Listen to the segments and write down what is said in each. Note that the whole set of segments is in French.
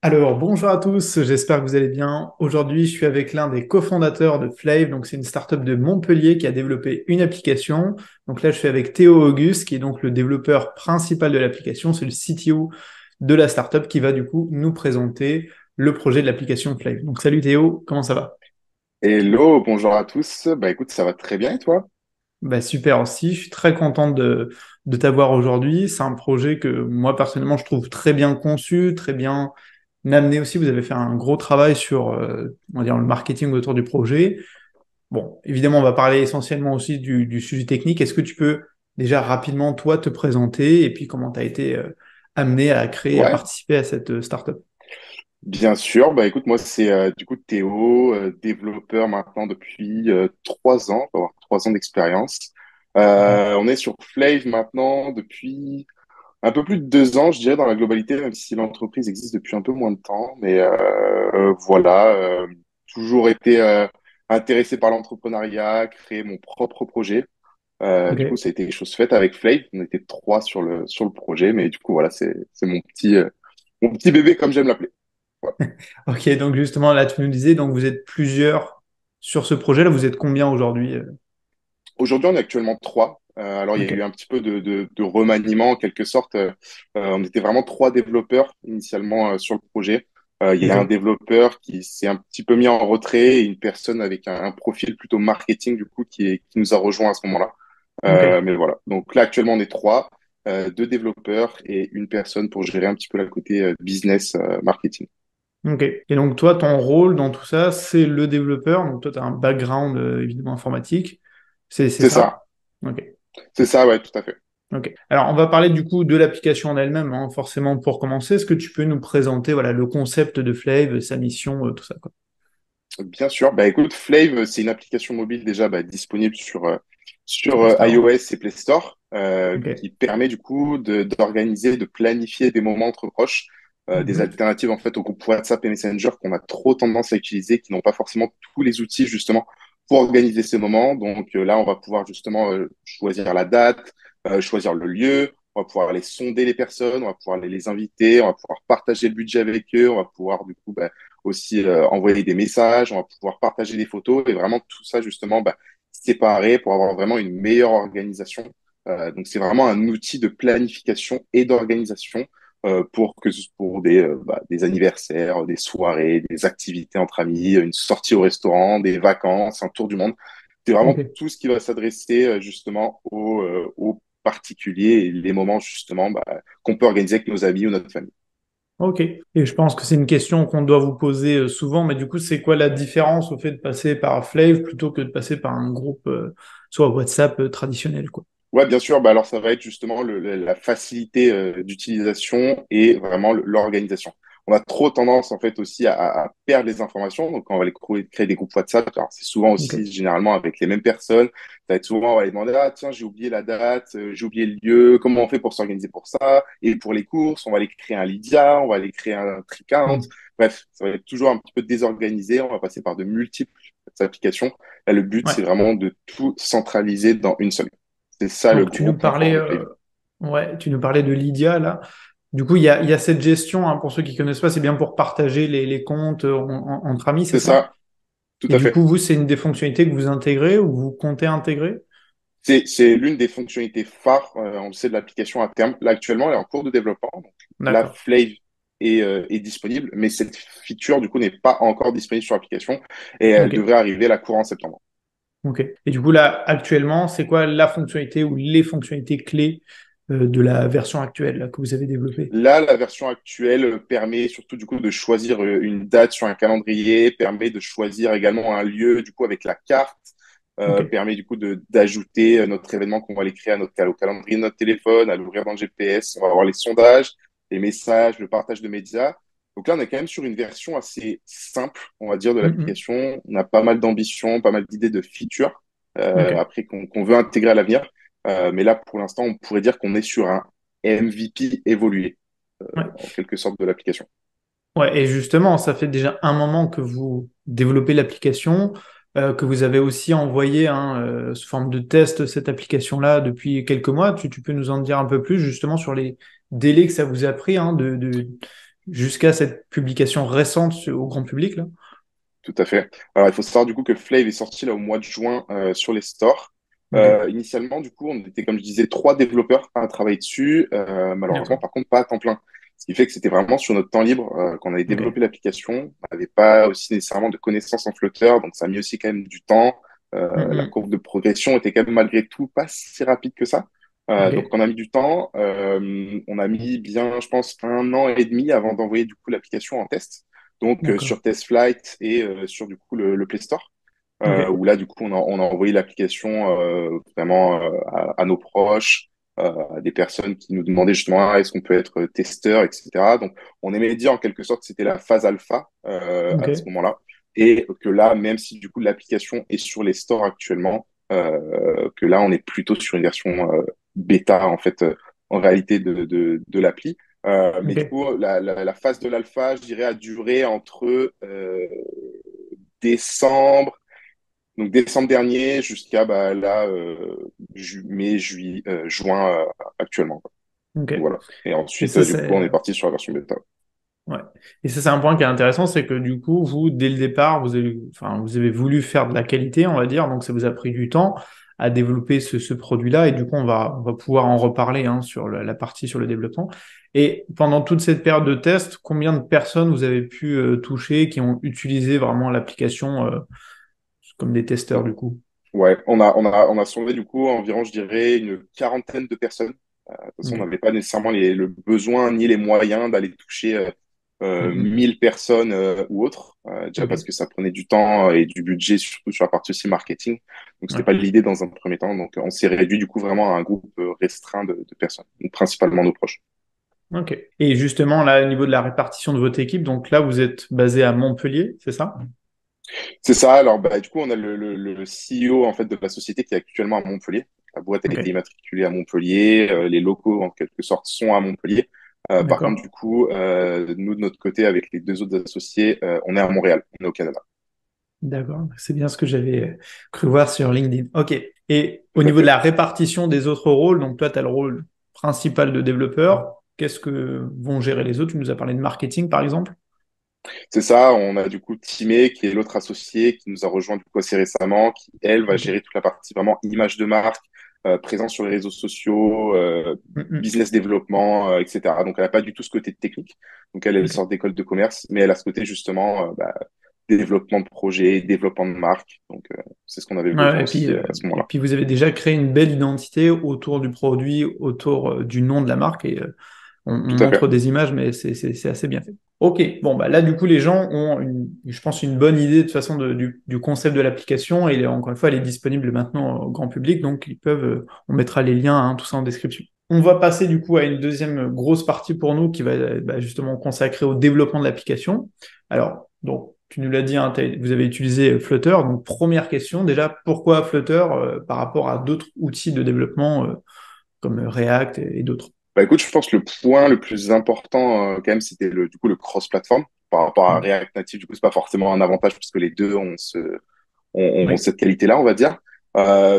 Alors, bonjour à tous, j'espère que vous allez bien. Aujourd'hui, je suis avec l'un des cofondateurs de Flave, donc c'est une startup de Montpellier qui a développé une application. Donc là, je suis avec Théo Auguste, qui est donc le développeur principal de l'application, c'est le CTO de la startup qui va du coup nous présenter le projet de l'application Flave. Donc salut Théo, comment ça va? Hello, bonjour à tous. Bah écoute, ça va très bien et toi? Bah super aussi, je suis très content de t'avoir aujourd'hui. C'est un projet que moi personnellement je trouve très bien conçu, très bien amené aussi. Vous avez fait un gros travail sur on va dire, le marketing autour du projet. Bon, évidemment, on va parler essentiellement aussi du sujet technique. Est-ce que tu peux déjà rapidement, toi, te présenter et puis comment tu as été amené à créer, à Ouais, participer à cette startup? bien sûr. Bah écoute, moi c'est du coup Théo, développeur maintenant depuis 3 ans, on va avoir 3 ans d'expérience. Ok. On est sur Flave maintenant depuis un peu plus de 2 ans, je dirais, dans la globalité, même si l'entreprise existe depuis un peu moins de temps. Mais voilà, toujours été intéressé par l'entrepreneuriat, créer mon propre projet. Du coup, Ok. ça a été chose faite avec Flave. On était trois sur le projet, mais du coup, voilà, c'est mon petit bébé, comme j'aime l'appeler. Voilà. Ok, donc justement, là, tu nous disais, donc vous êtes plusieurs sur ce projet. Là, vous êtes combien aujourd'hui? Aujourd'hui, on est actuellement trois. Alors, il y a eu Ok. un petit peu de remaniement, en quelque sorte. On était vraiment trois développeurs initialement sur le projet. Il y a un Ok. développeur qui s'est un petit peu mis en retrait et une personne avec un profil plutôt marketing, du coup, qui nous a rejoint à ce moment-là. Ok. Mais voilà. Donc là, actuellement, on est trois, deux développeurs et une personne pour gérer un petit peu la côté business marketing. Ok. Et donc, toi, ton rôle dans tout ça, c'est le développeur. Donc, toi, tu as un background évidemment informatique. C'est C'est ça. ça? Ok. C'est ça, ouais, tout à fait. Ok. Alors, on va parler du coup de l'application en elle-même, hein, forcément pour commencer. Est-ce que tu peux nous présenter voilà, le concept de Flave, sa mission, tout ça, quoi. Bien sûr. Bah, écoute, Flave, c'est une application mobile déjà disponible sur Sur le store. iOS et Play Store Ok. qui permet du coup d'organiser, de planifier des moments entre proches, des Mhm. alternatives en fait au groupe WhatsApp et Messenger qu'on a trop tendance à utiliser, qui n'ont pas forcément tous les outils justement pour organiser ces moments. Donc là, on va pouvoir justement choisir la date, choisir le lieu. On va pouvoir aller sonder les personnes, on va pouvoir les inviter, on va pouvoir partager le budget avec eux, on va pouvoir du coup aussi envoyer des messages, on va pouvoir partager des photos et vraiment tout ça justement séparé pour avoir vraiment une meilleure organisation. Donc c'est vraiment un outil de planification et d'organisation pour des anniversaires, des soirées, des activités entre amis, une sortie au restaurant, des vacances, un tour du monde. C'est vraiment Ok. tout ce qui va s'adresser justement aux particuliers et les moments justement qu'on peut organiser avec nos amis ou notre famille. Ok. Et je pense que c'est une question qu'on doit vous poser souvent, mais du coup, c'est quoi la différence au fait de passer par Flave plutôt que de passer par un groupe, soit WhatsApp traditionnel, quoi? Ouais, bien sûr. Bah alors, ça va être justement la facilité d'utilisation et vraiment l'organisation. On a trop tendance, en fait, aussi à perdre les informations. Donc, quand on va créer des groupes WhatsApp, alors c'est souvent Ok. aussi généralement avec les mêmes personnes. Ça va être souvent, on va les demander, ah, tiens, j'ai oublié la date, j'ai oublié le lieu, comment on fait pour s'organiser pour ça? Et pour les courses, on va aller créer un Lydia, on va aller créer un Tricount. Hmm. Bref, ça va être toujours un petit peu désorganisé. On va passer par de multiples applications. Là, le but, c'est Ouais. vraiment de tout centraliser dans une seule. C'est ça le Donc, tu gros nous point fort parlais, de Flame. ouais, tu nous parlais de Lydia, là. Du coup, il y a cette gestion, hein, pour ceux qui connaissent pas, c'est bien pour partager les comptes entre amis, c'est C'est ça? ça, tout Et à du fait. coup, vous, c'est une des fonctionnalités que vous intégrez ou vous comptez intégrer? C'est l'une des fonctionnalités phares, on le sait, de l'application à terme. Là, actuellement, elle est en cours de développement. Donc, la D'accord. Flave est disponible, mais cette feature, du coup, n'est pas encore disponible sur l'application et elle Ok. devrait arriver la courant septembre. Ok. Et du coup, là, actuellement, c'est quoi la fonctionnalité ou les fonctionnalités clés de la version actuelle là, que vous avez développée? Là, la version actuelle permet surtout du coup de choisir une date sur un calendrier, permet de choisir également un lieu du coup avec la carte, Ok. permet du coup d'ajouter notre événement qu'on va aller créer à au calendrier de notre téléphone, à l'ouvrir dans le GPS. On va avoir les sondages, les messages, le partage de médias. Donc là, on est quand même sur une version assez simple, on va dire, de Mhm. l'application. On a pas mal d'ambitions, pas mal d'idées de features Ok. après qu'on veut intégrer à l'avenir. Mais là, pour l'instant, on pourrait dire qu'on est sur un MVP évolué Ouais. en quelque sorte de l'application. Ouais, et justement, ça fait déjà un moment que vous développez l'application, que vous avez aussi envoyé hein, sous forme de test cette application-là depuis quelques mois. Tu peux nous en dire un peu plus justement sur les délais que ça vous a pris hein, jusqu'à cette publication récente au grand public, là? Tout à fait. Alors, il faut savoir du coup que Flave est sorti là au mois de juin sur les stores. Ok, Initialement, du coup, on était, comme je disais, trois développeurs à travailler dessus. Malheureusement, d'accord. par contre, pas à temps plein. Ce qui fait que c'était vraiment sur notre temps libre qu'on avait Ok. développé l'application. On n'avait pas aussi nécessairement de connaissances en Flutter, donc ça a mis aussi quand même du temps. La Mhm. courbe de progression était quand même malgré tout pas si rapide que ça. Donc, Ok, on a mis du temps. On a mis bien, je pense, 1 an et demi avant d'envoyer du coup l'application en test. Donc, d'accord. sur TestFlight et sur du coup le Play Store, Ok, où là, du coup, on a envoyé l'application vraiment à nos proches, à des personnes qui nous demandaient justement est-ce qu'on peut être testeur, etc. Donc, on aimait dire en quelque sorte que c'était la phase alpha à ce ok, moment-là. Et que là, même si du coup l'application est sur les stores actuellement, que là, on est plutôt sur une version bêta, en fait, en réalité de l'appli. Mais du ok, coup, la phase de l'alpha, je dirais, a duré entre décembre, donc décembre dernier jusqu'à bah, là, mai, juillet, juin actuellement, quoi. ok. Voilà. Et Et ensuite, ça, du coup, c'est on est parti sur la version bêta. ouais. Et ça, c'est un point qui est intéressant, c'est que du coup, vous, dès le départ, enfin, vous avez voulu faire de la qualité, on va dire, donc ça vous a pris du temps à développer ce produit-là, et du coup, on va pouvoir en reparler hein, sur la partie sur le développement. Et pendant toute cette période de test, combien de personnes vous avez pu toucher qui ont utilisé vraiment l'application comme des testeurs, du coup? Ouais, on a sauvé du coup environ, je dirais, une quarantaine de personnes. De toute façon, on Ok. n'avait pas nécessairement le besoin ni les moyens d'aller toucher Mhm. 1000 personnes ou autres, déjà Ok. parce que ça prenait du temps et du budget, surtout sur la partie aussi marketing. Donc, c'était Ouais. pas l'idée dans un premier temps. Donc, on s'est réduit du coup vraiment à un groupe restreint de personnes, donc, principalement nos proches. Ok. Et justement, là, au niveau de la répartition de votre équipe, donc là, vous êtes basé à Montpellier, c'est ça? C'est ça. Alors, bah, du coup, on a le CEO en fait de la société qui est actuellement à Montpellier. La boîte a été Ok. immatriculée à Montpellier. Les locaux, en quelque sorte, sont à Montpellier. Par contre, D'accord. du coup, nous, de notre côté, avec les deux autres associés, on est à Montréal, on est au Canada. D'accord, c'est bien ce que j'avais cru voir sur LinkedIn. Ok. Et au Tout à niveau de fait. la répartition des autres rôles, donc toi, tu as le rôle principal de développeur. Qu'est-ce que vont gérer les autres? Tu nous as parlé de marketing, par exemple. C'est ça. On a du coup Timé, qui est l'autre associé, qui nous a rejoint du coup assez récemment, qui, elle, va Ok. gérer toute la partie vraiment image de marque, présence sur les réseaux sociaux, Mhm. business développement, etc. Donc, elle n'a pas du tout ce côté technique. Donc, elle Ok. sort d'école de commerce, mais elle a ce côté justement bah, développement de projet, développement de marque. Donc, c'est ce qu'on avait besoin Ouais, aussi à ce et moment-là. puis vous avez déjà créé une belle identité autour du produit, autour du nom de la marque, et on Tout à montre fait. des images, mais c'est assez bien fait. Ok, bon, bah là, du coup, les gens ont, je pense, une bonne idée de toute façon du concept de l'application, et encore une fois, elle est disponible maintenant au grand public, donc ils peuvent, on mettra les liens, hein, tout ça en description. On va passer du coup à une deuxième grosse partie pour nous qui va bah, justement consacrer au développement de l'application. Alors, donc, tu nous l'as dit, hein, vous avez utilisé Flutter. Donc, première question, déjà, pourquoi Flutter par rapport à d'autres outils de développement comme React et d'autres? Bah, écoute, je pense que le point le plus important, quand même, c'était du coup, le cross-platform. Par rapport à Ok. React Native, du coup, c'est pas forcément un avantage puisque les deux ont Oui. cette qualité-là, on va dire.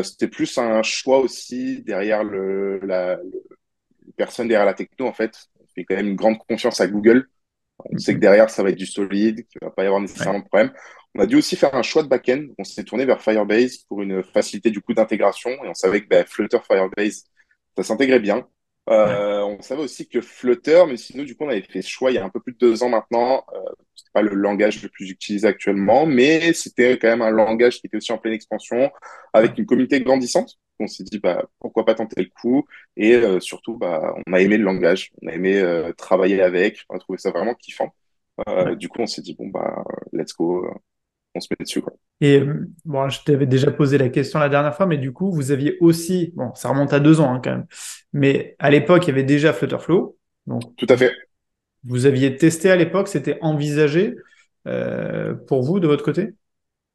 C'était plus un choix aussi derrière les personnes derrière la techno, en fait. On fait quand même une grande confiance à Google. On sait que Mhm. derrière, ça va être du solide, qu'il va pas y avoir Ouais. nécessairement de problème. On a dû aussi faire un choix de back-end. On s'est tourné vers Firebase pour une facilité du coup d'intégration et on savait que bah, Flutter Firebase, ça s'intégrait bien. Ouais. On savait aussi que Flutter, mais sinon, du coup, on avait fait ce choix il y a un peu plus de 2 ans maintenant. C'est pas le langage le plus utilisé actuellement, mais c'était quand même un langage qui était aussi en pleine expansion, Ouais. avec une communauté grandissante. On s'est dit, bah, pourquoi pas tenter le coup? Et surtout, bah, on a aimé le langage, on a aimé travailler avec, on a trouvé ça vraiment kiffant. Ouais. Du coup, on s'est dit, bon, bah, let's go, on se met dessus, quoi. Et bon, je t'avais déjà posé la question la dernière fois, mais du coup, vous aviez aussi, bon, ça remonte à 2 ans hein, quand même, mais à l'époque, il y avait déjà Flutterflow. Donc, Tout à fait. vous aviez testé à l'époque, c'était envisagé pour vous de votre côté?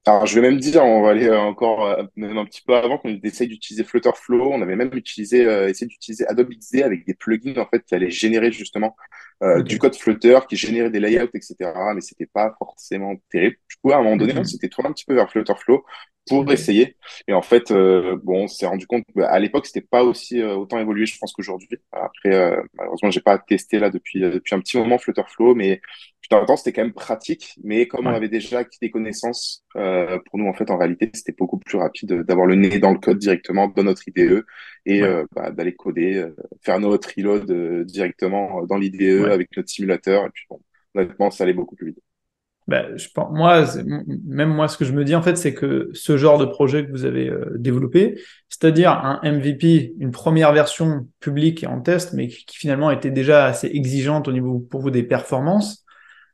Alors, je vais même dire, on va aller encore même un petit peu avant qu'on essaye d'utiliser Flutterflow. On avait même essayé d'utiliser Adobe XD avec des plugins en fait qui allaient générer justement Ok. du code Flutter, qui générait des layouts, etc. Mais c'était pas forcément terrible. Du coup, à un moment donné, on Mhm. s'était tourné un petit peu vers Flutterflow, pour Ok. essayer. Et en fait, bon, on s'est rendu compte à l'époque, c'était pas aussi autant évolué, je pense qu'aujourd'hui. Après, malheureusement, j'ai pas testé là depuis un petit moment Flutterflow, mais putain, en temps, c'était quand même pratique. Mais comme on Ouais. avait déjà acquis des connaissances, pour nous, en fait, en réalité, c'était beaucoup plus rapide d'avoir le nez dans le code directement dans notre IDE et Ouais. d'aller coder, faire notre reload directement dans l'IDE Ouais. avec notre simulateur. Et puis bon, honnêtement, ça allait beaucoup plus vite. Ben, je pense, moi, même moi, ce que je me dis, en fait, c'est que ce genre de projet que vous avez développé, c'est-à-dire un MVP, une première version publique et en test, mais qui finalement était déjà assez exigeante au niveau pour vous des performances,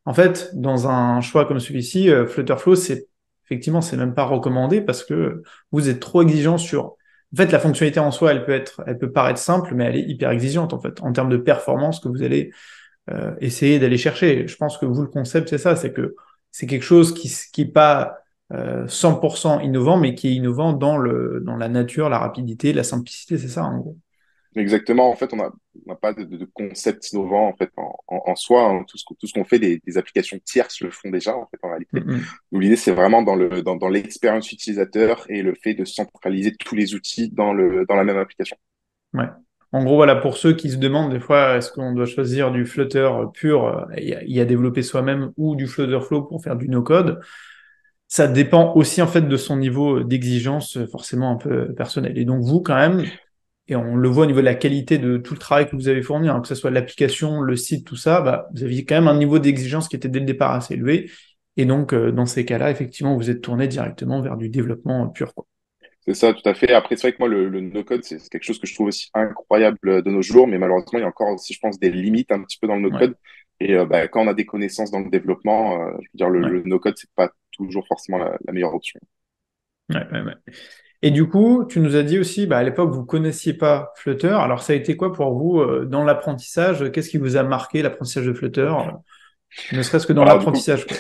en fait, dans un choix comme celui-ci, Flutterflow, c'est effectivement, c'est même pas recommandé parce que vous êtes trop exigeant sur. En fait, la fonctionnalité en soi, elle peut paraître simple, mais elle est hyper exigeante en fait, en termes de performance que vous allez essayer d'aller chercher. Je pense que vous, le concept, c'est ça, c'est que c'est quelque chose qui est pas 100% innovant, mais qui est innovant dans la nature, la rapidité, la simplicité, c'est ça, en gros. Exactement. En fait, on n'a pas de concept innovant en fait en soi, hein. Tout ce qu'on fait, des applications tierces le font déjà en fait en Mm, réalité. mm. Nous, l'idée, c'est vraiment dans l'expérience utilisateur et le fait de centraliser tous les outils dans la même application. Ouais. En gros, voilà, pour ceux qui se demandent des fois, est-ce qu'on doit choisir du Flutter pur et à développer soi-même ou du Flutter Flow pour faire du no-code, ça dépend aussi en fait de son niveau d'exigence forcément un peu personnel. Et donc vous, quand même, et on le voit au niveau de la qualité de tout le travail que vous avez fourni, hein, que ce soit l'application, le site, tout ça, bah, vous aviez quand même un niveau d'exigence qui était dès le départ assez élevé. Et donc, dans ces cas-là, effectivement, vous êtes tourné directement vers du développement pur, quoi. C'est ça, tout à fait. Après, c'est vrai que moi, le no-code, c'est quelque chose que je trouve aussi incroyable de nos jours, mais malheureusement, il y a encore aussi, je pense, des limites un petit peu dans le Ouais, no-code. Et quand on a des connaissances dans le développement, je veux dire, ouais, le no-code, c'est pas toujours forcément la meilleure option. ouais, ouais, ouais. Et du coup, tu nous as dit aussi, bah, à l'époque, vous connaissiez pas Flutter. Alors, ça a été quoi pour vous dans l'apprentissage? Qu'est-ce qui vous a marqué l'apprentissage de Flutter, ne serait-ce que dans Alors, du coup, l'apprentissage, quoi.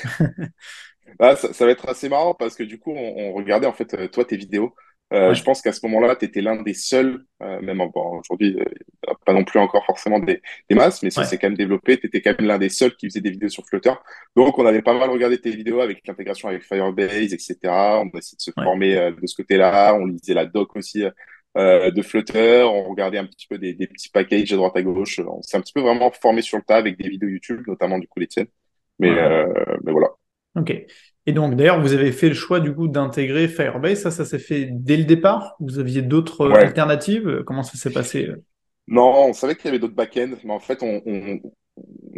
ah, ça va être assez marrant parce que du coup, on regardait en fait toi tes vidéos. Je Ouais, pense qu'à ce moment-là, tu étais l'un des seuls, même bon, aujourd'hui, pas non plus encore forcément des masses, mais ça s'est ouais, quand même développé. Tu étais quand même l'un des seuls qui faisait des vidéos sur Flutter. Donc, on avait pas mal regardé tes vidéos avec l'intégration avec Firebase, etc. On a essayé de se ouais. former de ce côté-là. On lisait la doc aussi de Flutter. On regardait un petit peu des petits packages à droite à gauche. On s'est un petit peu vraiment formé sur le tas avec des vidéos YouTube, notamment du coup les tiennes. Ouais, Mais, ouais. euh, mais voilà. Ok. Et donc, d'ailleurs, vous avez fait le choix du coup d'intégrer Firebase. Ça s'est fait dès le départ? Vous aviez d'autres Ouais. alternatives? Comment ça s'est passé? Non, on savait qu'il y avait d'autres back-ends, mais en fait, on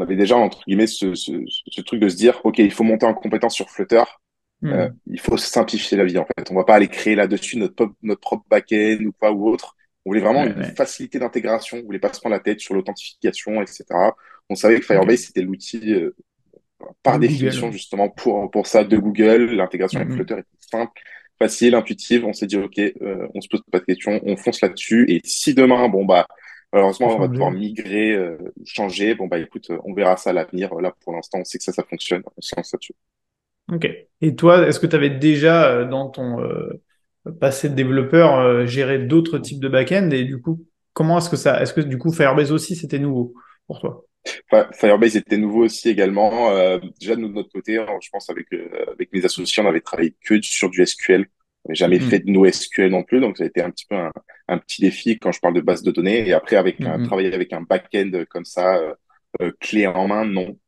avait déjà, entre guillemets, ce truc de se dire, OK, il faut monter en compétence sur Flutter, Hmm. il faut simplifier la vie, en fait. On va pas aller créer là-dessus notre propre back-end ou quoi ou autre. On voulait vraiment Ouais, une ouais. facilité d'intégration, on voulait pas se prendre la tête sur l'authentification, etc. On savait que Ok. Firebase, c'était l'outil, par De définition, Google. justement, pour ça, de Google. L'intégration avec Hmm, Flutter était simple, facile, intuitive. On s'est dit, OK, on se pose pas de questions, on fonce là-dessus. Et si demain, bon, bah, faut malheureusement, on va devoir changer. migrer, changer, bon, bah, écoute, on verra ça à l'avenir. Là, pour l'instant, on sait que ça fonctionne. On se lance là-dessus. Ok. Et toi, est-ce que tu avais déjà dans ton passé de développeur géré d'autres types de back-end et du coup, comment est-ce que du coup Firebase aussi c'était nouveau pour toi? Firebase était nouveau aussi également. Déjà, nous, de notre côté, hein, je pense avec mes associés, on avait travaillé que sur du SQL. On n'avait jamais fait Hmm, de NoSQL non plus, donc ça a été un petit peu un petit défi quand je parle de base de données. Et après, hmm, hmm. travailler avec un back-end comme ça, clé en main, non,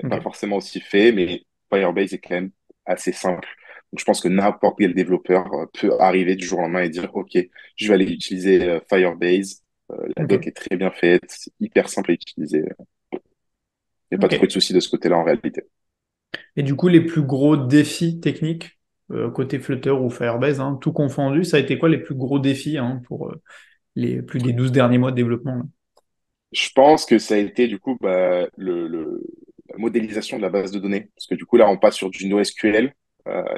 pas Ok. forcément aussi fait, mais Firebase est quand même assez simple. Donc, je pense que n'importe quel développeur peut arriver du jour au lendemain et dire, OK, je vais aller utiliser Firebase. La doc Ok. est très bien faite, c'est hyper simple à utiliser. Il n'y a pas trop de Ok. soucis de ce côté-là en réalité. Et du coup, les plus gros défis techniques côté Flutter ou Firebase, hein, tout confondu, ça a été quoi les plus gros défis hein, pour les plus des 12 derniers mois de développement là. Je pense que ça a été du coup la modélisation de la base de données. Parce que du coup, là, on passe sur du NoSQL.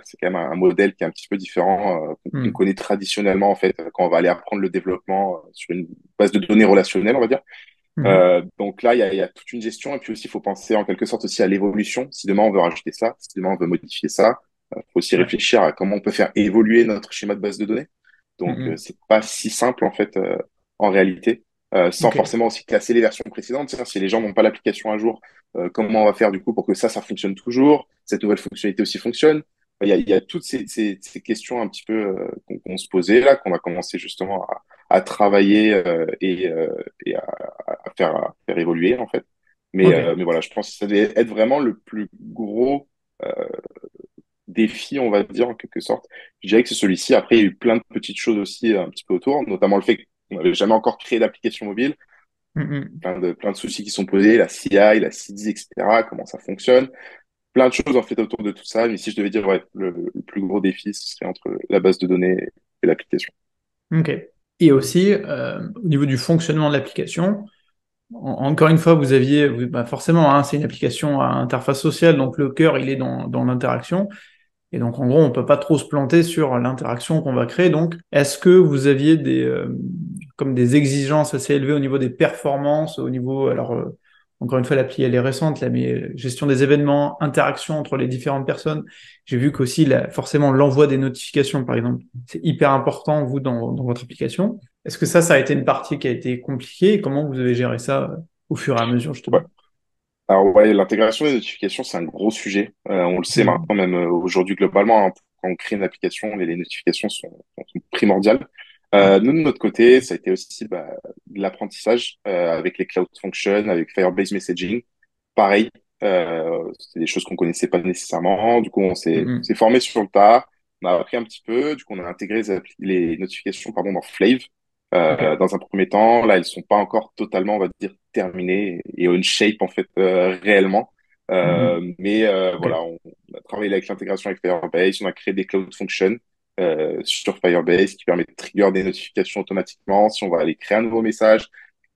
C'est quand même un modèle qui est un petit peu différent qu'on Hmm, connaît traditionnellement en fait quand on va aller apprendre le développement sur une base de données relationnelle, on va dire. mhm. Donc là, il y a toute une gestion et puis aussi, il faut penser en quelque sorte aussi à l'évolution. Si demain on veut rajouter ça, si demain on veut modifier ça, il faut aussi Ouais. réfléchir à comment on peut faire évoluer notre schéma de base de données. Donc, Mhm. c'est pas si simple en fait en réalité, sans Ok. forcément aussi casser les versions précédentes. Tiens, si les gens n'ont pas l'application un jour, comment on va faire du coup pour que ça fonctionne toujours, cette nouvelle fonctionnalité aussi fonctionne. il y a toutes ces questions un petit peu qu'on se posait là, qu'on a commencé justement à travailler et à faire évoluer en fait. Ok. Mais voilà, je pense que ça devait être vraiment le plus gros euh, défi, on va dire en quelque sorte. Je dirais que c'est celui-ci. Après, il y a eu plein de petites choses aussi un petit peu autour, notamment le fait qu'on n'avait jamais encore créé d'application mobile, Mhm. plein de soucis qui sont posés, la CI, la CD, etc., comment ça fonctionne plein de choses en fait autour de tout ça. Mais si je devais dire, ouais, le plus gros défi, ce serait entre la base de données et l'application. Ok. Et aussi, au niveau du fonctionnement de l'application, encore une fois, bah forcément, hein, c'est une application à interface sociale, donc le cœur, il est dans l'interaction. Et donc, en gros, on peut pas trop se planter sur l'interaction qu'on va créer. Donc, est-ce que vous aviez comme des exigences assez élevées au niveau des performances, au niveau, alors, encore une fois, l'appli, elle est récente, là, mais gestion des événements, interaction entre les différentes personnes. J'ai vu qu'aussi, forcément, l'envoi des notifications, par exemple, c'est hyper important, vous, dans votre application. Est-ce que ça a été une partie qui a été compliquée et comment vous avez géré ça au fur et à mesure, Ouais. justement? Alors ouais, l'intégration des notifications, c'est un gros sujet. On le sait Mhm. maintenant, même aujourd'hui globalement, hein, quand on crée une application, les notifications sont primordiales. Ouais. Nous, de notre côté, ça a été aussi de l'apprentissage avec les Cloud Functions, avec Firebase Messaging. Pareil, c'est des choses qu'on connaissait pas nécessairement. Du coup, s'est Mhm. formé sur le tas. On a appris un petit peu. Du coup, on a intégré les notifications pardon, dans Flave. Ok. Dans un premier temps, là, elles sont pas encore totalement, on va dire, terminées et on shape en fait réellement. Mhm. Ok. Voilà, on a travaillé avec l'intégration avec Firebase, on a créé des Cloud Functions sur Firebase qui permet de trigger des notifications automatiquement. Si on va aller créer un nouveau message,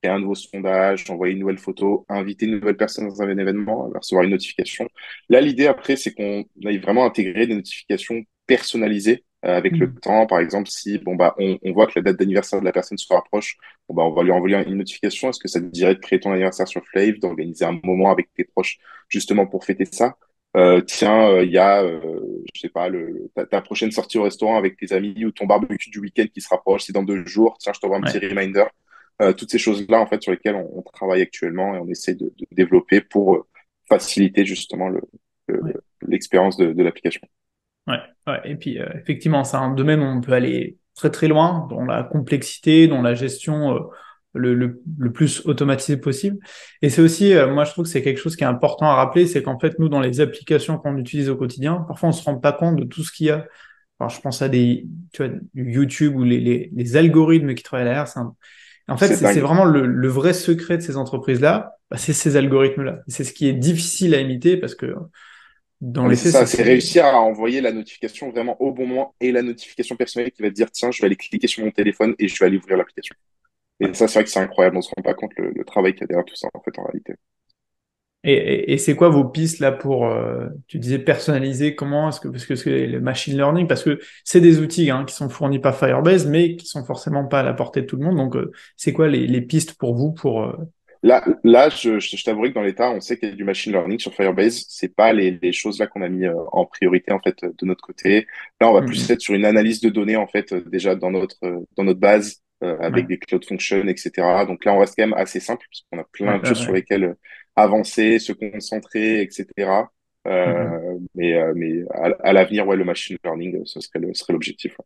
créer un nouveau sondage, envoyer une nouvelle photo, inviter une nouvelle personne dans un événement, elle va recevoir une notification. Là, l'idée après, c'est qu'on aille vraiment intégrer des notifications personnalisées avec le Mhm. temps. Par exemple, si bon bah on voit que la date d'anniversaire de la personne se rapproche, bon bah on va lui envoyer une notification. Est-ce que ça te dirait de créer ton anniversaire sur Flave, d'organiser un moment avec tes proches justement pour fêter ça? Tiens, il y a, je sais pas, ta prochaine sortie au restaurant avec tes amis ou ton barbecue du week-end qui se rapproche, c'est dans 2 jours. Tiens, je t'envoie un petit Ouais. reminder. Toutes ces choses-là, en fait, sur lesquelles on travaille actuellement et on essaie de développer pour faciliter justement le- Ouais. l'expérience de l'application. Ouais, ouais. Et puis effectivement, c'est un domaine où on peut aller très très loin dans la complexité, dans la gestion le plus automatisée possible. Et c'est aussi, moi je trouve que c'est quelque chose qui est important à rappeler, c'est qu'en fait nous dans les applications qu'on utilise au quotidien, parfois on se rend pas compte de tout ce qu'il y a. Alors je pense à tu vois, du YouTube ou les algorithmes qui travaillent derrière. En fait, C'est c'est dingue. vraiment le vrai secret de ces entreprises-là, bah, c'est ces algorithmes-là. Et c'est ce qui est difficile à imiter parce que dans Ah, mais les c'est faits, ça, c'est réussir à envoyer la notification vraiment au bon moment et la notification personnelle qui va te dire, tiens, je vais aller cliquer sur mon téléphone et je vais aller ouvrir l'application. Et ouais. ça, c'est vrai que c'est incroyable. On se rend pas compte le travail qu'il y a derrière tout ça, en fait, en réalité. Et c'est quoi vos pistes là pour, tu disais personnaliser, comment est-ce que, parce que c'est le machine learning, parce que c'est des outils hein, qui sont fournis par Firebase, mais qui sont forcément pas à la portée de tout le monde. Donc, c'est quoi les pistes pour vous pour, Là, je t'avouerai que dans l'état, on sait qu'il y a du machine learning sur Firebase. C'est pas les choses là qu'on a mis en priorité en fait de notre côté. Là, on va plus Mhm. être sur une analyse de données en fait déjà dans notre base Ouais, avec des cloud functions, etc. Donc là, on reste quand même assez simple parce qu'on a ouais, plein de ouais, choses sur ouais. lesquelles avancer, se concentrer, etc. Mhm. Mais à l'avenir, ouais, le machine learning, ce serait l'objectif. Ouais.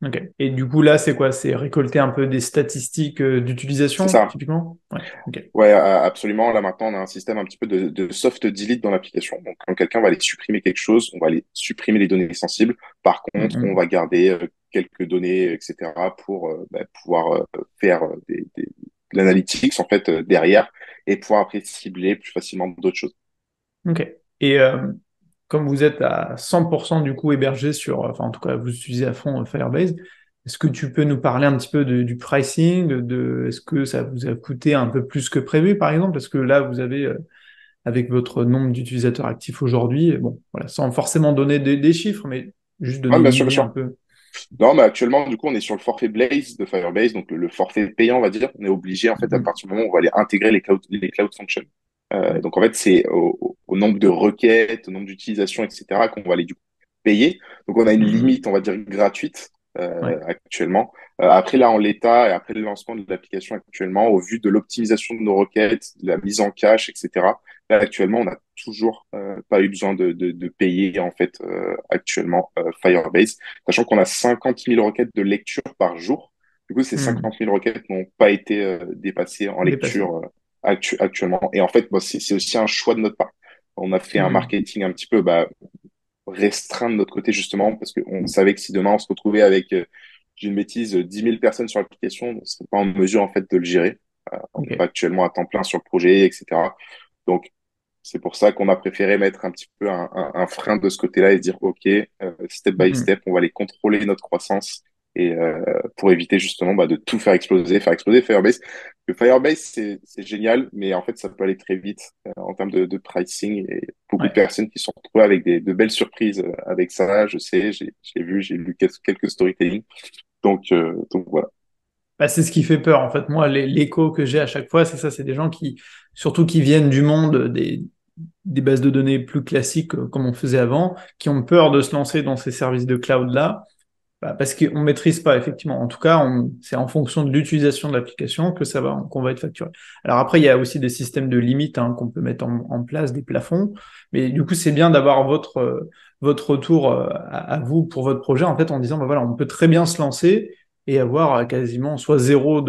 Ok. Et du coup, là, c'est quoi? C'est récolter un peu des statistiques C'est d'utilisation, ça. typiquement? Ouais, ok. Ouais, absolument. Là, maintenant, on a un système un petit peu de soft delete dans l'application. Donc, quand quelqu'un va aller supprimer quelque chose, on va aller supprimer les données sensibles. Par contre, on Mhm. va garder quelques données, etc., pour pouvoir faire de l'analytics, en fait, derrière et pouvoir après cibler plus facilement d'autres choses. Ok. Et comme vous êtes à 100% du coup hébergé sur, enfin en tout cas vous utilisez à fond Firebase, est-ce que tu peux nous parler un petit peu du pricing, est-ce que ça vous a coûté un peu plus que prévu par exemple? Parce que là vous avez, avec votre nombre d'utilisateurs actifs aujourd'hui, bon, voilà, sans forcément donner des chiffres, mais juste Ouais, donner bien une sûr, bien idée un sûr. peu. Non, mais actuellement, du coup, on est sur le forfait Blaze de Firebase, donc le forfait payant, on va dire. On est obligé, en fait, à Mhm. partir du moment où on va aller intégrer les cloud functions. Ouais. Donc, en fait, c'est au nombre de requêtes, au nombre d'utilisations, etc., qu'on va aller, du coup, payer. Donc, on a une Mhm. limite, on va dire, gratuite Ouais. actuellement. Après, là, en l'état et après le lancement de l'application actuellement, au vu de l'optimisation de nos requêtes, de la mise en cache, etc., Là, actuellement, on n'a toujours pas eu besoin de payer en fait actuellement Firebase, sachant qu'on a 50 000 requêtes de lecture par jour. Du coup, ces Hmm. 50 000 requêtes n'ont pas été dépassées en Dépassé. lecture actuellement. Et en fait, bon, c'est aussi un choix de notre part. On a fait un Hmm. marketing un petit peu restreint de notre côté justement parce qu'on savait que si demain on se retrouvait avec, j'ai une bêtise, 10 000 personnes sur l'application, on ne serait pas en mesure en fait de le gérer. On n'est pas Ok. actuellement à temps plein sur le projet, etc. Donc, c'est pour ça qu'on a préféré mettre un petit peu un frein de ce côté-là et se dire, OK, step by Hmm. step, on va aller contrôler notre croissance et pour éviter justement de tout faire exploser Firebase. Le Firebase, c'est génial, mais en fait, ça peut aller très vite en termes de pricing et beaucoup de Ouais. personnes qui se sont retrouvées avec de belles surprises avec ça. Je sais, j'ai vu, j'ai lu quelques storytelling. Donc voilà. Bah, c'est ce qui fait peur. En fait, moi, l'écho que j'ai à chaque fois, c'est ça, c'est des gens qui, surtout qui viennent du monde des bases de données plus classiques, comme on faisait avant, qui ont peur de se lancer dans ces services de cloud-là, bah, parce qu'on maîtrise pas, effectivement. En tout cas, c'est en fonction de l'utilisation de l'application que ça va, qu'on va être facturé. Alors après, il y a aussi des systèmes de limites, hein, qu'on peut mettre en place, des plafonds. Mais du coup, c'est bien d'avoir votre retour à vous pour votre projet, en fait, en disant, bah voilà, on peut très bien se lancer et avoir quasiment soit zéro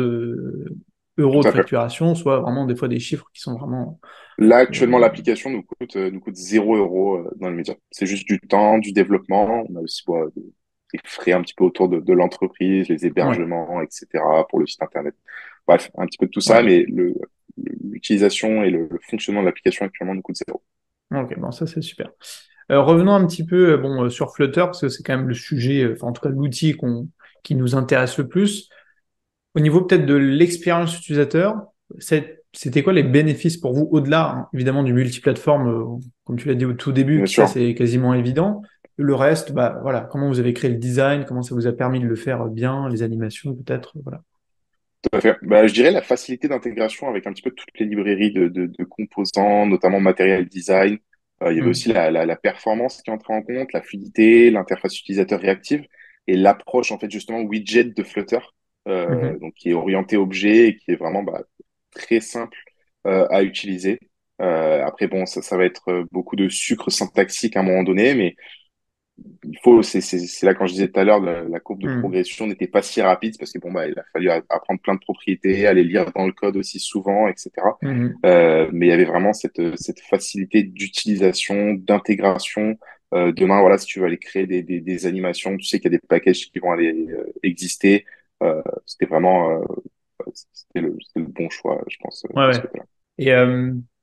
euros Tout de à fait. facturation, soit vraiment des fois des chiffres qui sont vraiment Là, euh, actuellement, l'application nous coûte 0 € dans le média. C'est juste du temps, du développement. On a aussi des frais un petit peu autour de l'entreprise, les ouais, hébergements, etc. pour le site internet. Bref, un petit peu de tout ça, ouais. mais l'utilisation et le fonctionnement de l'application actuellement nous coûte 0. Ok, bon, ça c'est super. Revenons un petit peu sur Flutter, parce que c'est quand même le sujet, enfin en tout cas l'outil qui nous intéresse le plus. Au niveau peut-être de l'expérience utilisateur, c'était quoi les bénéfices pour vous, au-delà évidemment du multiplateforme, comme tu l'as dit au tout début, Bien qui ça sûr. c'est quasiment évident. Le reste, bah voilà, comment vous avez créé le design, comment ça vous a permis de le faire bien, les animations peut-être, voilà. Tout à fait. Je dirais la facilité d'intégration avec un petit peu toutes les librairies de composants, notamment matériel design. Il y avait Hmm. aussi la performance qui entrait en compte, la fluidité, l'interface utilisateur réactive et l'approche en fait justement widget de Flutter, Mhm. donc qui est orienté objet et qui est vraiment très simple à utiliser. Après bon, ça va être beaucoup de sucre syntaxique à un moment donné, mais c'est là quand je disais tout à l'heure, la courbe de Hmm. progression n'était pas si rapide parce que bon, il a fallu apprendre plein de propriétés, aller lire dans le code aussi souvent, etc. Mhm. Mais il y avait vraiment cette facilité d'utilisation, d'intégration. Demain, voilà, si tu veux aller créer des animations, tu sais qu'il y a des packages qui vont aller exister. C'était vraiment, c'était le bon choix, je pense, Ouais, de ce ouais. côté-là. Et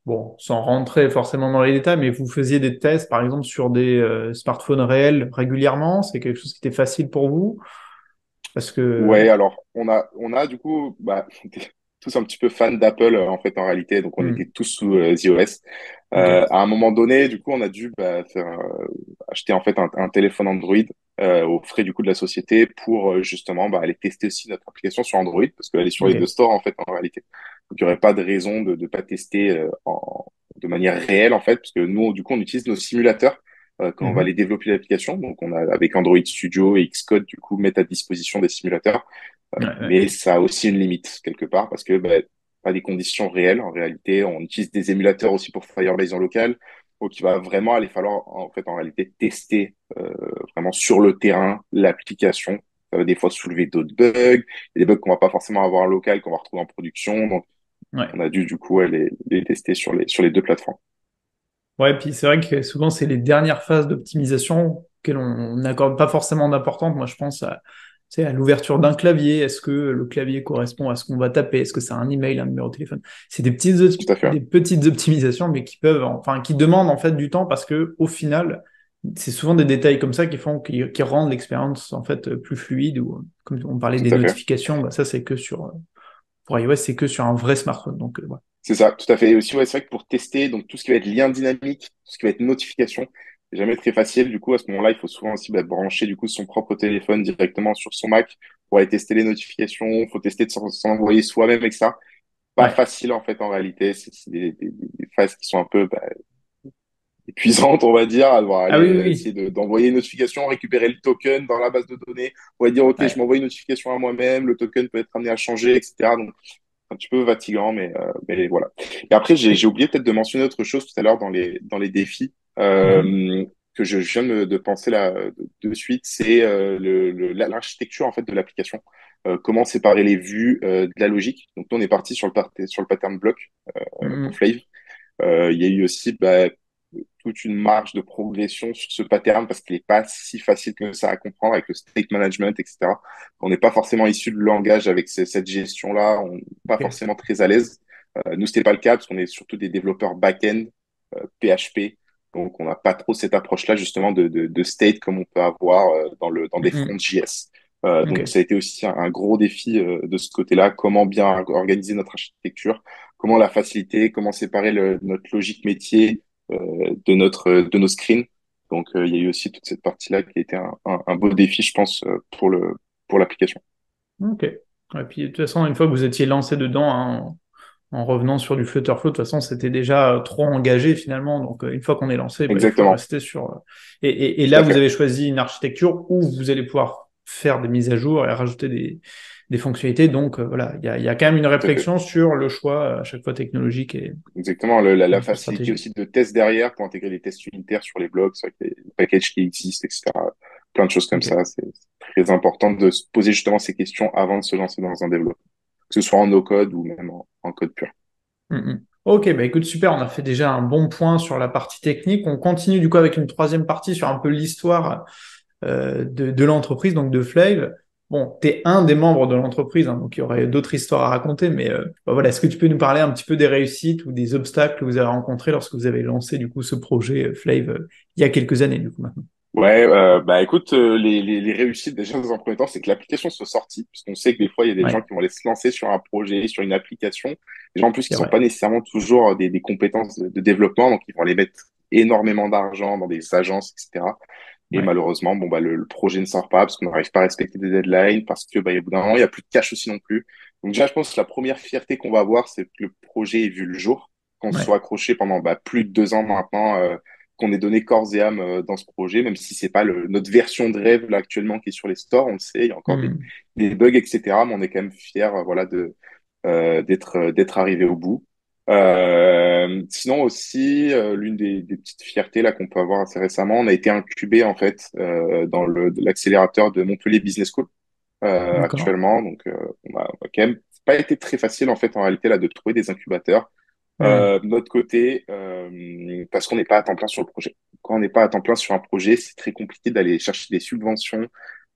bon, sans rentrer forcément dans les détails, mais vous faisiez des tests, par exemple, sur des smartphones réels régulièrement? C'est quelque chose qui était facile pour vous? Parce que... Ouais, alors on a du coup, on était tous un petit peu fans d'Apple en fait en réalité, donc on était Hmm, tous sous iOS. ok, À un moment donné, du coup, on a dû acheter en fait un téléphone Android aux frais du coup de la société pour justement aller tester aussi notre application sur Android parce qu'elle est sur les deux ok. stores en fait en réalité. Donc il n'y aurait pas de raison de ne pas tester de manière réelle en fait, parce que nous du coup on utilise nos simulateurs quand on va aller Mhm. développer l'application. Donc, on a avec Android Studio et Xcode, du coup, mettre à disposition des simulateurs. Ouais, ouais. Mais ça a aussi une limite quelque part parce que pas des conditions réelles. En réalité, on utilise des émulateurs aussi pour Firebase en local. Donc, il va vraiment aller falloir en fait en réalité tester vraiment sur le terrain l'application. Ça va des fois soulever d'autres bugs, il y a des bugs qu'on va pas forcément avoir en local, qu'on va retrouver en production. Donc, Ouais. on a dû du coup les tester sur les deux plateformes. Ouais, puis c'est vrai que souvent, c'est les dernières phases d'optimisation auxquelles on n'accorde pas forcément d'importance. Moi, je pense à, tu sais, à l'ouverture d'un clavier. Est-ce que le clavier correspond à ce qu'on va taper? Est-ce que c'est un email, un numéro de téléphone? C'est Tout à fait. des petites optimisations, mais qui peuvent, enfin, qui demandent en fait du temps parce que au final, c'est souvent des détails comme ça qui rendent l'expérience en fait plus fluide ou comme on parlait Tout des à fait. notifications, bah, ça c'est que pour iOS, c'est que sur un vrai smartphone. Donc, voilà. C'est ça, tout à fait. Et aussi, ouais, c'est vrai que pour tester, donc tout ce qui va être lien dynamique, tout ce qui va être notification, c'est jamais très facile. Du coup, à ce moment-là, il faut souvent aussi brancher du coup son propre téléphone directement sur son Mac pour aller tester les notifications. Il faut tester de s'en envoyer soi-même avec ça. Pas Ouais. facile en fait en réalité. C'est des phases qui sont un peu épuisantes, on va dire. À devoir Ah aller oui, oui, essayer oui. d'envoyer une notification, récupérer le token dans la base de données. On va dire, OK, je Ouais. m'envoie une notification à moi-même. Le token peut être amené à changer, etc. un petit peu fatigant, mais voilà. Et après, j'ai Et- oublié peut-être de mentionner autre chose tout à l'heure dans les défis Mhm. que je viens de penser là de suite, c'est l'architecture en fait de l'application. Comment séparer les vues de la logique. Donc, nous, on est parti sur le pattern block pour Mhm. Flave. Il y a eu aussi toute une marge de progression sur ce pattern parce qu'il n'est pas si facile que ça à comprendre avec le state management, etc. On n'est pas forcément issu de langage avec cette gestion-là, on n'est pas Ok. forcément très à l'aise. Nous, c'était pas le cas parce qu'on est surtout des développeurs back-end, PHP. Donc, on n'a pas trop cette approche-là, justement, de state comme on peut avoir dans des fronts Mhm. JS. Donc, Ok. ça a été aussi un gros défi de ce côté-là. Comment bien organiser notre architecture, comment la faciliter, comment séparer notre logique métier de nos screens. Donc, il y a eu aussi toute cette partie-là qui a été un beau défi, je pense, pour l'application. Ok. Et puis, de toute façon, une fois que vous étiez lancé dedans, hein, en revenant sur du Flutterflow, de toute façon, c'était déjà trop engagé finalement. Donc, une fois qu'on est lancé, bah, il faut Exactement, rester sur. Et tout là, à vous fait. avez choisi une architecture où vous allez pouvoir faire des mises à jour et rajouter des fonctionnalités. Donc, voilà, il y a quand même une Tout à fait. réflexion sur le choix, à chaque fois technologique et Exactement, la un peu facilité stratégique. aussi de test derrière pour intégrer les tests unitaires sur les blocs, avec les packages qui existent, etc. Plein de choses comme Ok. ça. C'est très important de se poser justement ces questions avant de se lancer dans un développement, que ce soit en no-code ou même en code pur. Mhm. Ok, bah écoute, super, on a fait déjà un bon point sur la partie technique. On continue du coup avec une troisième partie sur un peu l'histoire de l'entreprise, donc de Flave. Bon, tu es un des membres de l'entreprise, hein, donc il y aurait d'autres histoires à raconter, mais bah voilà, est-ce que tu peux nous parler un petit peu des réussites ou des obstacles que vous avez rencontrés lorsque vous avez lancé du coup ce projet Flave il y a quelques années du coup maintenant? Ouais, bah écoute, les réussites déjà dans un premier temps, c'est que l'application soit sortie, parce qu'on sait que des fois il y a des gens Ouais, qui vont aller se lancer sur un projet, sur une application, des gens en plus qui c'est sont vrai. pas nécessairement toujours des compétences de développement, donc ils vont aller mettre énormément d'argent dans des agences, etc. Et Ouais. malheureusement, bon bah le projet ne sort pas parce qu'on n'arrive pas à respecter des deadlines, parce que bah au bout d'un moment il y a plus de cash aussi non plus. Donc déjà, je pense que la première fierté qu'on va avoir, c'est que le projet ait vu le jour, qu'on se soit Ouais. accroché pendant plus de 2 ans maintenant. Qu'on ait donné corps et âme dans ce projet, même si c'est pas notre version de rêve là actuellement qui est sur les stores, on le sait, il y a encore Hmm. des bugs, etc. Mais on est quand même fiers, voilà, d'être arrivé au bout. Sinon aussi, l'une des petites fiertés là qu'on peut avoir assez récemment, on a été incubé en fait dans l'accélérateur de Montpellier Business School D'accord. actuellement. Donc, on a quand même pas été très facile en fait en réalité là de trouver des incubateurs. Hmm. De notre côté, parce qu'on n'est pas à temps plein sur le projet. Quand on n'est pas à temps plein sur un projet, c'est très compliqué d'aller chercher des subventions,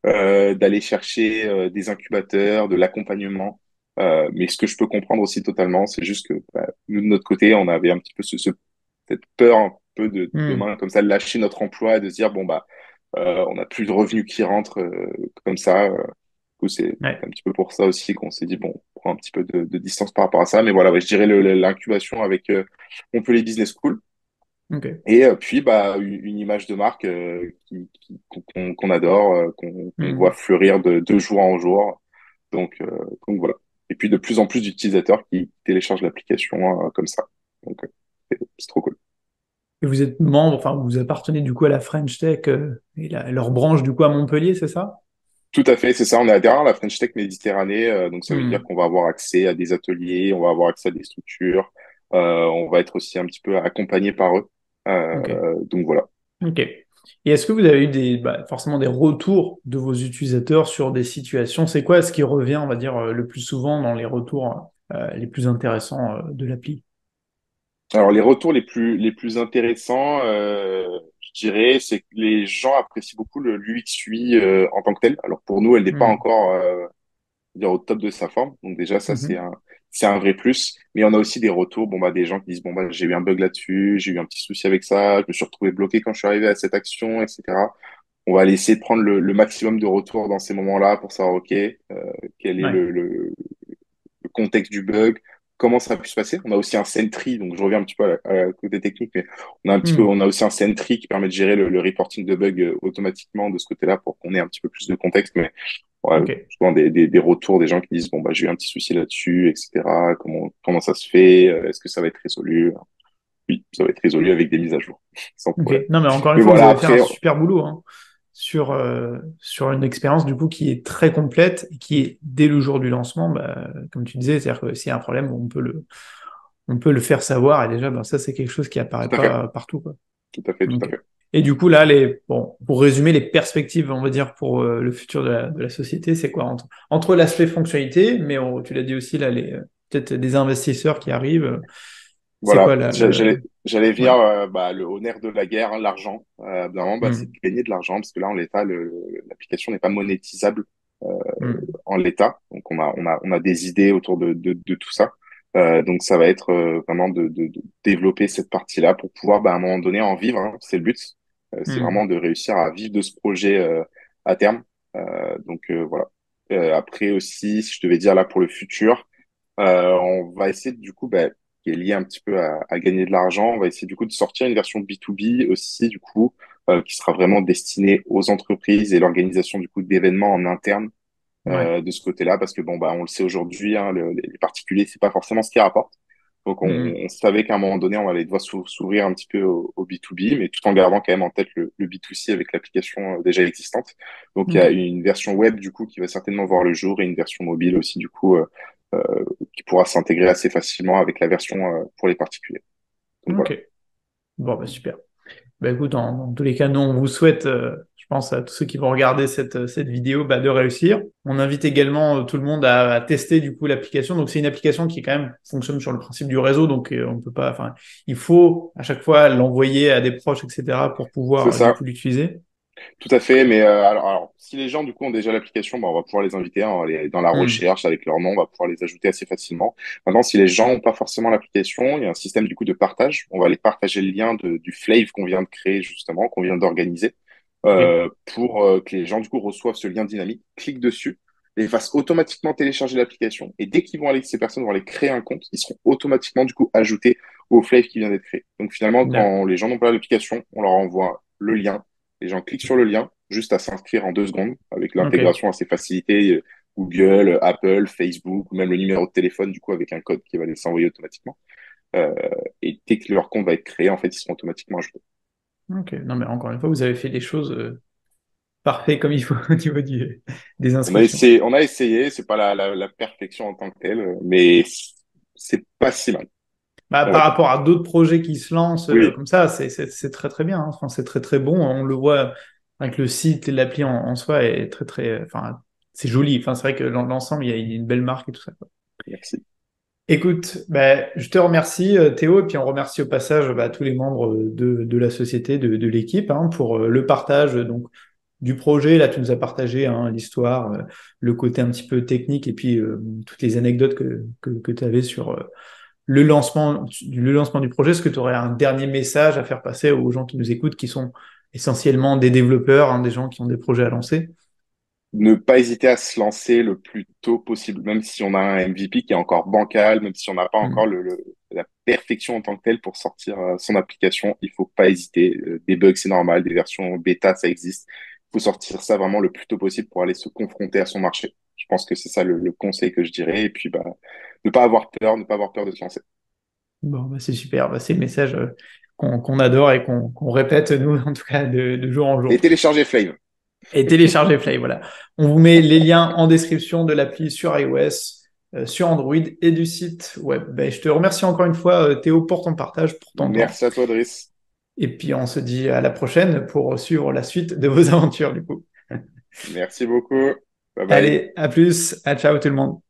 d'aller chercher des incubateurs, de l'accompagnement. Mais ce que je peux comprendre aussi totalement, c'est juste que nous, de notre côté, on avait un petit peu cette peur un peu de Hmm. demain, comme ça, de lâcher notre emploi et de se dire, bon, bah, on n'a plus de revenus qui rentrent comme ça. Du coup, c'est Ouais. un petit peu pour ça aussi qu'on s'est dit, bon, on prend un petit peu de distance par rapport à ça. Mais voilà, ouais, je dirais l'incubation avec Montpellier Business School. Ok. Et puis, bah, une image de marque qu'on adore, qu'on voit Hmm. fleurir de jour en jour. Donc, euh, donc voilà. Et puis, de plus en plus d'utilisateurs qui téléchargent l'application comme ça. Donc, c'est trop cool. Et vous êtes membre, enfin, vous appartenez du coup à la French Tech et leur branche du coup à Montpellier, c'est ça? Tout à fait, c'est ça. On est adhérent à la French Tech Méditerranée, donc ça veut dire Hmm. qu'on va avoir accès à des ateliers, on va avoir accès à des structures, on va être aussi un petit peu accompagné par eux. Ok. Donc voilà. Ok. Et est-ce que vous avez eu forcément des retours de vos utilisateurs sur des situations? C'est quoi ce qui revient, on va dire, le plus souvent dans les retours les plus intéressants de l'appli? Alors les retours les plus intéressants, je dirais, c'est que les gens apprécient beaucoup le l'UX UI en tant que tel. Alors pour nous, elle n'est pas Hmm. encore dire au top de sa forme. Donc déjà, ça, Mhm. c'est un vrai plus. Mais on a aussi des retours, bon, bah, des gens qui disent, bon, bah, j'ai eu un bug là-dessus, j'ai eu un petit souci avec ça, je me suis retrouvé bloqué quand je suis arrivé à cette action, etc. On va aller essayer de prendre le maximum de retours dans ces moments-là pour savoir, OK, quel est Ouais. le contexte du bug, comment ça a pu se passer. On a aussi un Sentry, donc je reviens un petit peu à la côté technique, mais Hmm. on a aussi un Sentry qui permet de gérer le reporting de bugs automatiquement de ce côté-là pour qu'on ait un petit peu plus de contexte. Mais ouais, Ok. souvent des retours des gens qui disent bon bah j'ai eu un petit souci là-dessus, etc. Comment ça se fait? Est-ce que ça va être résolu? Oui, ça va être résolu avec des mises à jour, sans Ok. problème. Non, mais encore une Mais fois, vous voilà, avez fait un après, super boulot, hein. sur une expérience du coup qui est très complète et qui est dès le jour du lancement, bah, comme tu disais, c'est-à-dire que s'il y a un problème, on peut le faire savoir et déjà, bah, ça c'est quelque chose qui apparaît Tout à fait, pas partout, quoi. tout à fait, tout à Ok. fait. Et du coup là, bon, pour résumer les perspectives, on va dire pour le futur de la société, c'est quoi entre l'aspect fonctionnalité, mais tu l'as dit aussi là, peut-être des investisseurs qui arrivent, c'est quoi Voilà, là j'allais ouais. venir bah, au nerf de la guerre, hein, l'argent. Vraiment, bah, c'est de Hmm. gagner de l'argent parce que là, en l'état, l'application n'est pas monétisable Hmm. en l'état. Donc, on a des idées autour de tout ça. Donc, ça va être vraiment de développer cette partie-là pour pouvoir, bah, à un moment donné, en vivre. Hein, c'est le but. C'est Hmm. vraiment de réussir à vivre de ce projet à terme. Voilà. Après aussi, si je devais dire là pour le futur, on va essayer du coup, bah, qui est lié un petit peu à gagner de l'argent, on va essayer du coup de sortir une version B2B aussi du coup, qui sera vraiment destinée aux entreprises et l'organisation du coup d'événements en interne Ouais. de ce côté-là, parce que bon bah on le sait aujourd'hui, hein, les particuliers c'est pas forcément ce qui rapporte. Donc Hmm. on savait qu'à un moment donné on allait devoir s'ouvrir un petit peu au B2B, mais tout en gardant quand même en tête le B2C avec l'application déjà existante. Donc il y a Ok. une version web du coup qui va certainement voir le jour et une version mobile aussi du coup qui pourra s'intégrer assez facilement avec la version pour les particuliers. Donc voilà. Ok. Bon, bah super. Bah écoute, dans tous les cas, nous, on vous souhaite, je pense à tous ceux qui vont regarder cette vidéo, bah, de réussir. On invite également tout le monde à tester du coup l'application. Donc c'est une application qui quand même fonctionne sur le principe du réseau, donc on peut pas, enfin, il faut à chaque fois l'envoyer à des proches, etc., pour C'est pouvoir du ça. coup l'utiliser. Tout à fait, mais alors, si les gens du coup ont déjà l'application, bah, on va pouvoir les inviter, hein, on va aller dans la Hmm. recherche avec leur nom, on va pouvoir les ajouter assez facilement. Maintenant, si les gens n'ont pas forcément l'application, il y a un système du coup de partage. On va aller partager le lien du Flave qu'on vient de créer justement, qu'on vient d'organiser, Ok. pour que les gens du coup reçoivent ce lien dynamique, cliquent dessus, et fassent automatiquement télécharger l'application. Et dès qu'ils vont aller, ces personnes vont aller créer un compte, ils seront automatiquement du coup ajoutés au Flave qui vient d'être créé. Donc finalement, D'accord. quand les gens n'ont pas l'application, on leur envoie le lien. Les gens cliquent sur le lien, juste à s'inscrire en 2 secondes, avec Ok. l'intégration assez facilitée, Google, Apple, Facebook, ou même le numéro de téléphone, du coup, avec un code qui va les s'envoyer automatiquement. Euh, et dès que leur compte va être créé, en fait, ils seront automatiquement ajoutés. Ok. Non, mais encore une fois, vous avez fait les choses parfaites comme il faut au niveau des inscriptions. On a essayé, c'est pas la perfection en tant que telle, mais c'est pas si mal, Bah, on par va dire. rapport à d'autres projets qui se lancent Oui, comme ça, c'est très très bien. Hein. Enfin, c'est très très bon. On le voit avec le site et l'appli en soi est très très. Enfin, c'est joli. Enfin, c'est vrai que dans l'ensemble, il y a une belle marque et tout ça, quoi. merci. Écoute, bah, je te remercie Théo, et puis on remercie au passage bah, tous les membres de la société, de l'équipe, hein, pour le partage donc du projet. Là, tu nous as partagé hein, l'histoire, le côté un petit peu technique, et puis toutes les anecdotes que tu avais sur le lancement du projet. Est-ce que tu aurais un dernier message à faire passer aux gens qui nous écoutent, qui sont essentiellement des développeurs, hein, des gens qui ont des projets à lancer? Ne pas hésiter à se lancer le plus tôt possible, même si on a un MVP qui est encore bancal, même si on n'a pas encore Hmm. la perfection en tant que telle pour sortir son application, il faut pas hésiter. Des bugs, c'est normal, des versions bêta, ça existe. Il faut sortir ça vraiment le plus tôt possible pour aller se confronter à son marché. Je pense que c'est ça le conseil que je dirais. Et puis, bah, ne pas avoir peur, ne pas avoir peur de se lancer. Bon, bah, c'est super. Bah, c'est le message qu'on adore et qu'on répète, nous, en tout cas, de jour en Et jour. télécharger Flame. Et téléchargez Play, voilà. On vous met les liens en description de l'appli sur iOS, sur Android et du site web. Ben, je te remercie encore une fois, Théo, pour ton partage, pour ton temps. Merci à toi, Driss. Et puis, on se dit à la prochaine pour suivre la suite de vos aventures, du coup. Merci beaucoup. Bye bye. Allez, à plus. À ciao tout le monde.